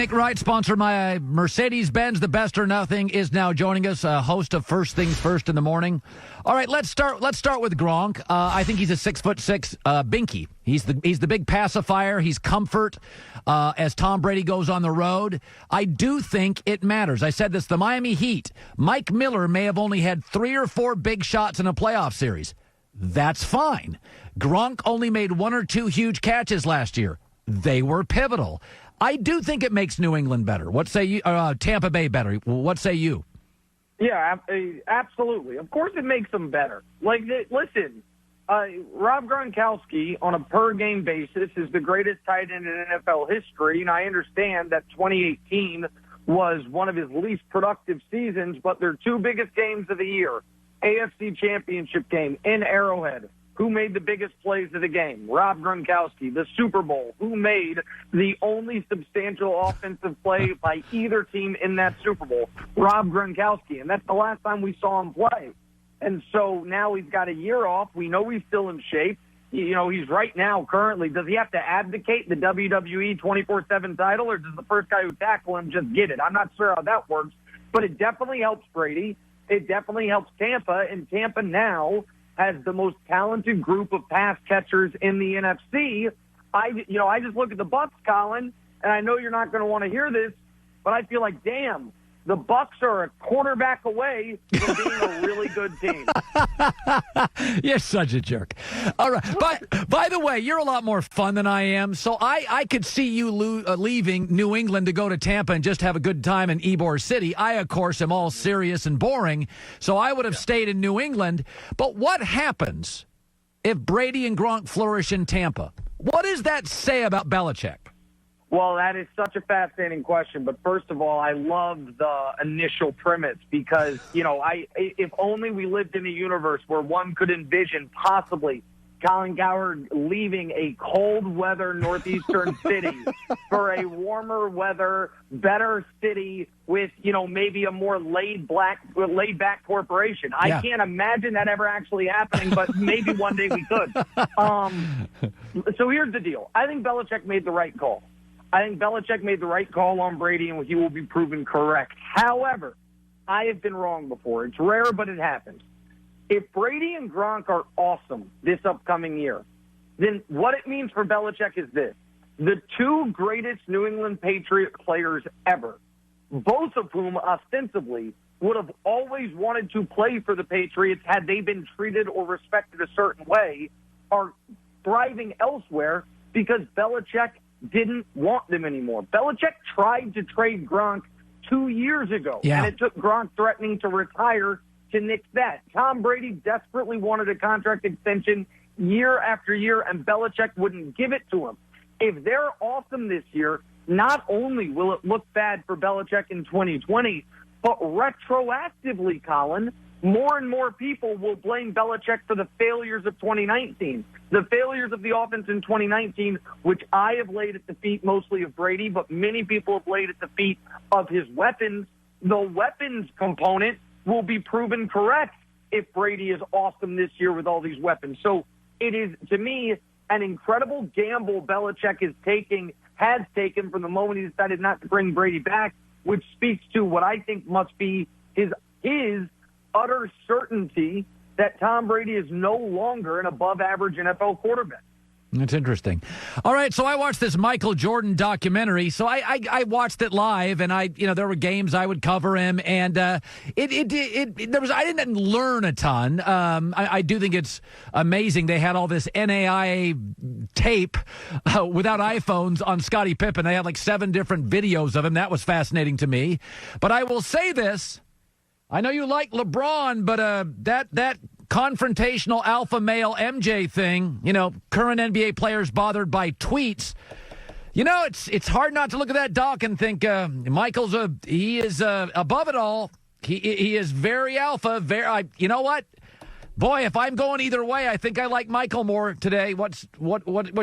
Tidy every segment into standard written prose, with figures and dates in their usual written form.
Nick Wright, sponsor my Mercedes-Benz. The Best or Nothing is now joining us, host of First Things First in the Morning. All right, let's start with Gronk. I think he's a 6'6" binky. He's the big pacifier. He's comfort as Tom Brady goes on the road. I do think it matters. I said this, the Miami Heat. Mike Miller may have only had 3 or 4 big shots in a playoff series. That's fine. Gronk only made 1 or 2 huge catches last year. They were pivotal. I do think it makes New England better. What say you? Tampa Bay better. What say you? Yeah, absolutely. Of course it makes them better. Listen, Rob Gronkowski on a per-game basis is the greatest tight end in NFL history, and I understand that 2018 was one of his least productive seasons, but their 2 biggest games of the year, AFC Championship game in Arrowhead. Who made the biggest plays of the game? Rob Gronkowski. The Super Bowl. Who made the only substantial offensive play by either team in that Super Bowl? Rob Gronkowski. And that's the last time we saw him play. And so now he's got a year off. We know he's still in shape. You know, he's right now currently. Does he have to abdicate the WWE 24/7 title, or does the first guy who tackle him just get it? I'm not sure how that works, but it definitely helps Brady. It definitely helps Tampa, and Tampa now has the most talented group of pass catchers in the NFC. I just look at the Bucs, Colin, and I know you're not going to want to hear this, but I feel like, damn, the Bucs are a quarterback away from being a really good team. You're such a jerk. All right. But by the way, you're a lot more fun than I am, so I could see you leaving New England to go to Tampa and just have a good time in Ybor City. I, of course, am all serious and boring, so I would have stayed in New England. But what happens if Brady and Gronk flourish in Tampa? What does that say about Belichick? Well, that is such a fascinating question. But first of all, I love the initial premise because, if only we lived in a universe where one could envision possibly Colin Cowherd leaving a cold weather northeastern city for a warmer weather, better city with, maybe a more laid back corporation. Yeah. I can't imagine that ever actually happening, but maybe one day we could. So here's the deal. I think Belichick made the right call. I think Belichick made the right call on Brady, and he will be proven correct. However, I have been wrong before. It's rare, but it happens. If Brady and Gronk are awesome this upcoming year, then what it means for Belichick is this. The 2 greatest New England Patriot players ever, both of whom ostensibly would have always wanted to play for the Patriots had they been treated or respected a certain way, are thriving elsewhere because Belichick didn't want them anymore. Belichick tried to trade Gronk 2 years ago, and it took Gronk threatening to retire to nix that. Tom Brady desperately wanted a contract extension year after year, and Belichick wouldn't give it to him. If they're awesome this year, not only will it look bad for Belichick in 2020, but retroactively, Colin, more and more people will blame Belichick for the failures of 2019. The failures of the offense in 2019, which I have laid at the feet mostly of Brady, but many people have laid at the feet of his weapons. The weapons component will be proven correct if Brady is awesome this year with all these weapons. So it is, to me, an incredible gamble Belichick has taken from the moment he decided not to bring Brady back, which speaks to what I think must be his utter certainty that Tom Brady is no longer an above-average NFL quarterback. That's interesting. All right, so I watched this Michael Jordan documentary. So I watched it live, and there were games I would cover him, and I didn't learn a ton. I do think it's amazing they had all this NAIA tape without iPhones on Scottie Pippen. They had like 7 different videos of him. That was fascinating to me. But I will say this. I know you like LeBron, but that confrontational alpha male MJ thing, current NBA players bothered by tweets, it's hard not to look at that doc and think Michael's he is above it all. He is very alpha. You know what? Boy, if I'm going either way, I think I like Michael more today. What's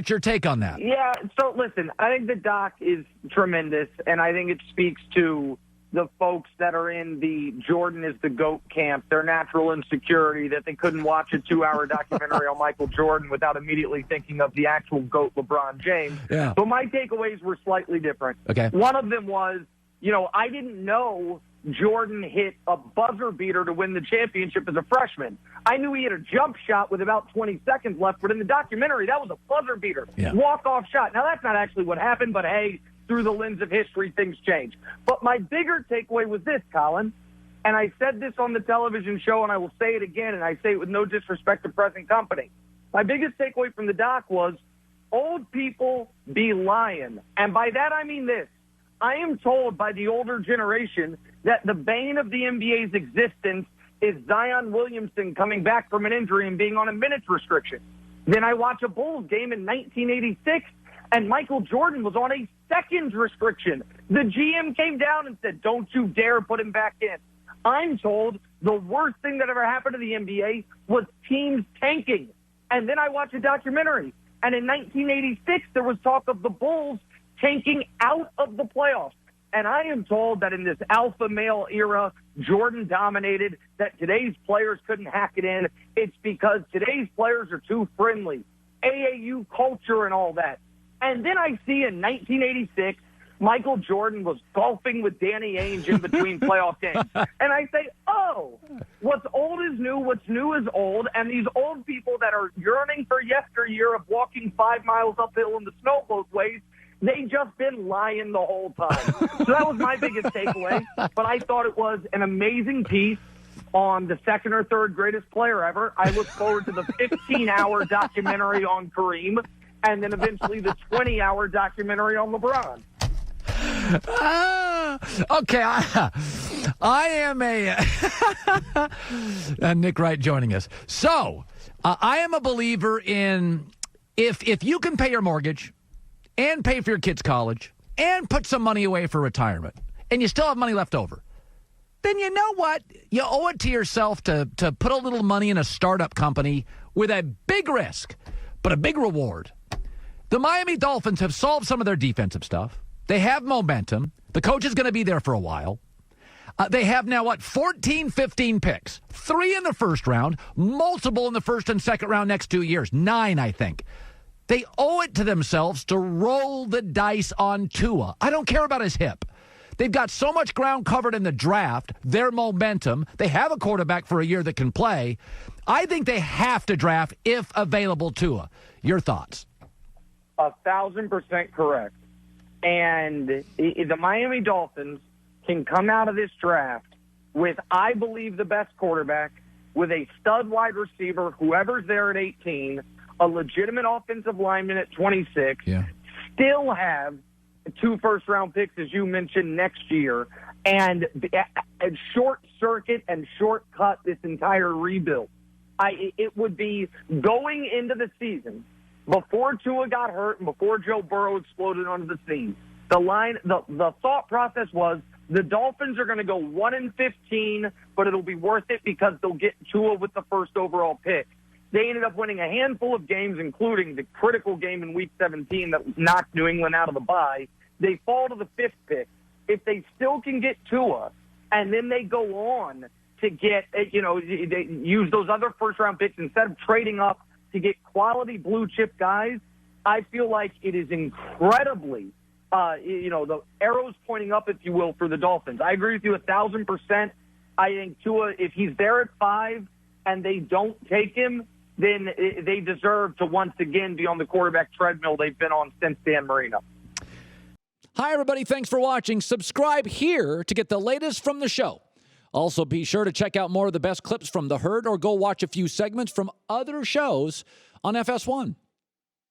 your take on that? Yeah, so listen, I think the doc is tremendous, and I think it speaks to the folks that are in the Jordan is the GOAT camp, their natural insecurity that they couldn't watch a 2-hour documentary on Michael Jordan without immediately thinking of the actual GOAT LeBron James. Yeah. So my takeaways were slightly different. Okay. One of them was, I didn't know Jordan hit a buzzer beater to win the championship as a freshman. I knew he had a jump shot with about 20 seconds left, but in the documentary, that was a buzzer beater. Yeah. Walk-off shot. Now, that's not actually what happened, but hey, through the lens of history, things change. But my bigger takeaway was this, Colin, and I said this on the television show, and I will say it again, and I say it with no disrespect to present company. My biggest takeaway from the doc was old people be lying. And by that, I mean this. I am told by the older generation that the bane of the NBA's existence is Zion Williamson coming back from an injury and being on a minutes restriction. Then I watch a Bulls game in 1986, and Michael Jordan was on a seconds restriction. The GM came down and said, don't you dare put him back in. I'm told the worst thing that ever happened to the NBA was teams tanking. And then I watch a documentary, and in 1986, there was talk of the Bulls tanking out of the playoffs. And I am told that in this alpha male era, Jordan dominated, that today's players couldn't hack it in. It's because today's players are too friendly. AAU culture and all that. And then I see in 1986, Michael Jordan was golfing with Danny Ainge in between playoff games. And I say, oh, what's old is new, what's new is old, and these old people that are yearning for yesteryear of walking 5 miles uphill in the snow both ways, they just been lying the whole time. So that was my biggest takeaway. But I thought it was an amazing piece on the second or third greatest player ever. I look forward to the 15-hour documentary on Kareem, and then eventually the 20-hour documentary on LeBron. Okay, I am Nick Wright joining us. So, I am a believer in if you can pay your mortgage and pay for your kids' college and put some money away for retirement, and you still have money left over, then you know what? You owe it to yourself to put a little money in a startup company with a big risk, but a big reward. The Miami Dolphins have solved some of their defensive stuff. They have momentum. The coach is going to be there for a while. They have now, 14, 15 picks. 3 in the first round, multiple in the first and second round next 2 years. 9, I think. They owe it to themselves to roll the dice on Tua. I don't care about his hip. They've got so much ground covered in the draft, their momentum. They have a quarterback for a year that can play. I think they have to draft, if available, Tua. Your thoughts? 1,000% correct. And the Miami Dolphins can come out of this draft with, I believe, the best quarterback, with a stud wide receiver, whoever's there at 18, a legitimate offensive lineman at 26, still have 2 first-round picks, as you mentioned, next year, and short-circuit and shortcut this entire rebuild. It would be going into the season, before Tua got hurt and before Joe Burrow exploded onto the scene, the thought process was the Dolphins are going to go 1-15, but it'll be worth it because they'll get Tua with the first overall pick. They ended up winning a handful of games, including the critical game in Week 17 that knocked New England out of the bye. They fall to the 5th pick. If they still can get Tua, and then they go on to get, they use those other first-round picks instead of trading up to get quality blue-chip guys, I feel like it is incredibly, the arrows pointing up, if you will, for the Dolphins. I agree with you 1,000%. I think Tua, if he's there at 5 and they don't take him, then they deserve to once again be on the quarterback treadmill they've been on since Dan Marino. Hi, everybody. Thanks for watching. Subscribe here to get the latest from the show. Also, be sure to check out more of the best clips from The Herd or go watch a few segments from other shows on FS1.